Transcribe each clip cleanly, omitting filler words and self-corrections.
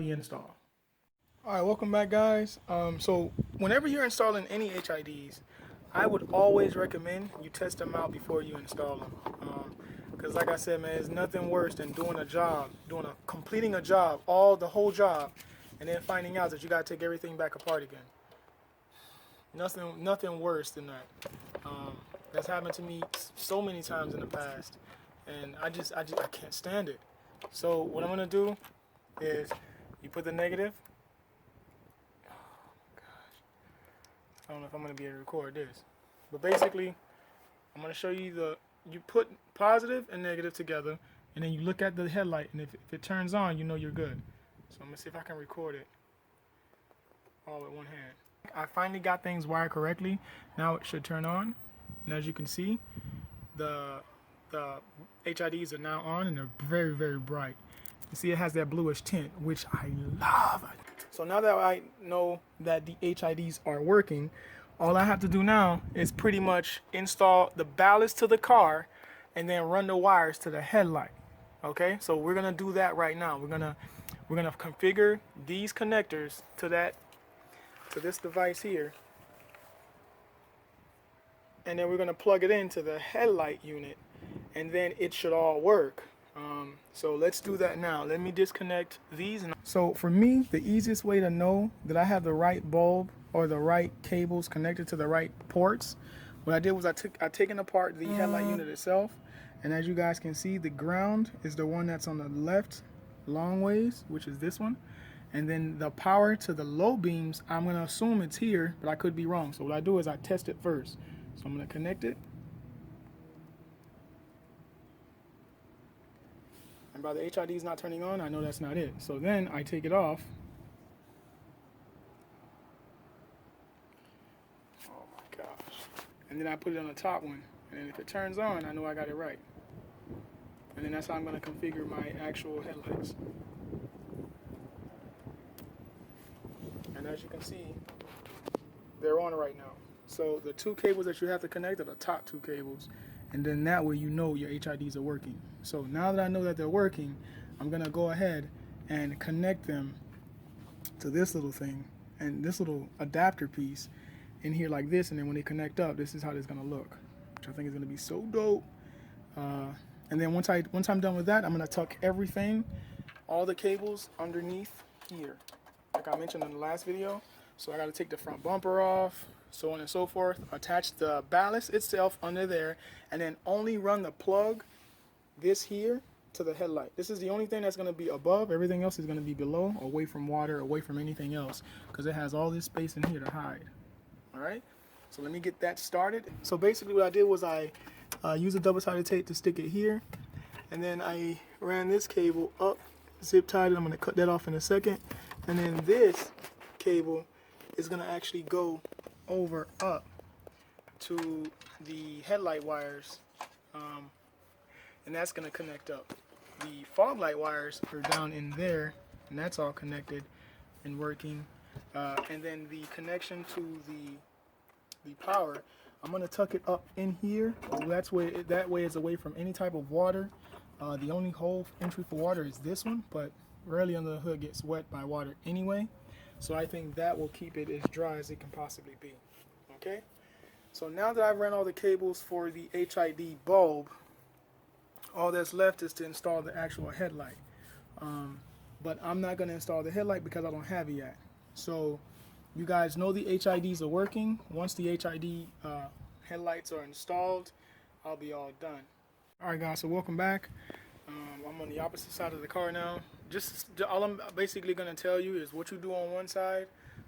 the install. All right, welcome back, guys. So whenever you're installing any HIDs, I would always recommend you test them out before you install them. Because like I said, man, there's nothing worse than doing a job, completing a job, the whole job, and then finding out that you gotta take everything back apart again. Nothing worse than that. That's happened to me so many times in the past, and I can't stand it. So what I'm gonna do is you put the negative. I don't know if I'm going to be able to record this, but basically I'm going to show you you put positive and negative together, and then you look at the headlight, and if it turns on, you know you're good. So I'm going to see if I can record it all with one hand. I finally got things wired correctly. Now it should turn on, and as you can see, the HIDs are now on, and they're very, very bright. You see it has that bluish tint, which I love. So now that I know that the HIDs are working, all I have to do now is pretty much install the ballast to the car and then run the wires to the headlight. Okay, so we're gonna do that right now. We're gonna configure these connectors to this device here, and then we're gonna plug it into the headlight unit, and then it should all work. So let's do that now. Let me disconnect these. So for me, the easiest way to know that I have the right bulb or the right cables connected to the right ports, what I did was I taken apart the headlight unit itself, and as you guys can see, the ground is the one that's on the left long ways, which is this one, and then the power to the low beams, I'm going to assume it's here, but I could be wrong. So what I do is I test it first. So I'm going to connect it. And by the HIDs not turning on, I know that's not it. So then I take it off. Oh my gosh. And then I put it on the top one. And then if it turns on, I know I got it right. And then that's how I'm going to configure my actual headlights. And as you can see, they're on right now. So the two cables that you have to connect are the top two cables. And then that way you know your HIDs are working. So now that I know that they're working, I'm going to go ahead and connect them to this little thing and this little adapter piece in here like this. And then when they connect up, this is how it's going to look, which I think is going to be so dope. And then once I'm done with that, I'm going to tuck everything, all the cables underneath here, like I mentioned in the last video. So I got to take the front bumper off, so on and so forth, attach the ballast itself under there, and then only run the plug, this here, to the headlight. This is the only thing that's going to be above. Everything else is going to be below, away from water, away from anything else, because it has all this space in here to hide. All right, so let me get that started. So basically what I did was I used a double-sided tape to stick it here, and then I ran this cable up, zip tied it. I'm going to cut that off in a second, and then this cable is going to actually go over up to the headlight wires, and that's going to connect up. The fog light wires are down in there, and that's all connected and working. And then the connection to the power, I'm going to tuck it up in here. That way it's away from any type of water. The only hole entry for water is this one, but rarely under the hood gets wet by water anyway. So I think that will keep it as dry as it can possibly be. Okay? So now that I've ran all the cables for the HID bulb, all that's left is to install the actual headlight. But I'm not going to install the headlight because I don't have it yet. So you guys know the HIDs are working. Once the HID headlights are installed, I'll be all done. Alright guys, so welcome back. I'm on the opposite side of the car now. All I'm basically going to tell you is what you do on one side,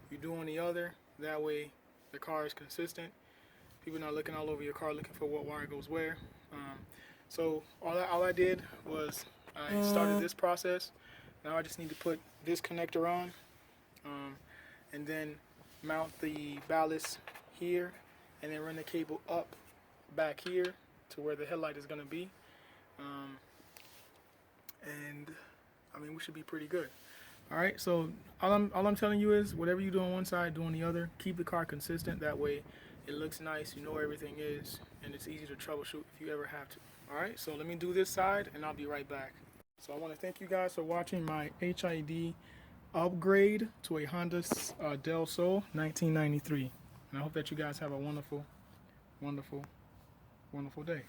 you do on the other. That way the car is consistent. People not looking all over your car looking for what wire goes where. So all I did was I started this process. Now I just need to put this connector on, and then mount the ballast here, and then run the cable up back here to where the headlight is going to be. And I mean, we should be pretty good. All right, so all I'm telling you is whatever you do on one side, do on the other. Keep the car consistent. That way it looks nice, you know where everything is, and it's easy to troubleshoot if you ever have to. All right, so let me do this side and I'll be right back. So I want to thank you guys for watching my HID upgrade to a Honda Del Sol 1993. And I hope that you guys have a wonderful, wonderful, wonderful day.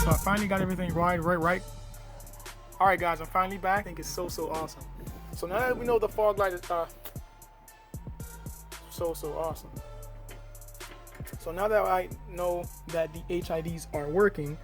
So I finally got everything right. All right, guys, I'm finally back. I think it's so awesome. So now that we know the fog light is so awesome. So now that I know that the HIDs are working,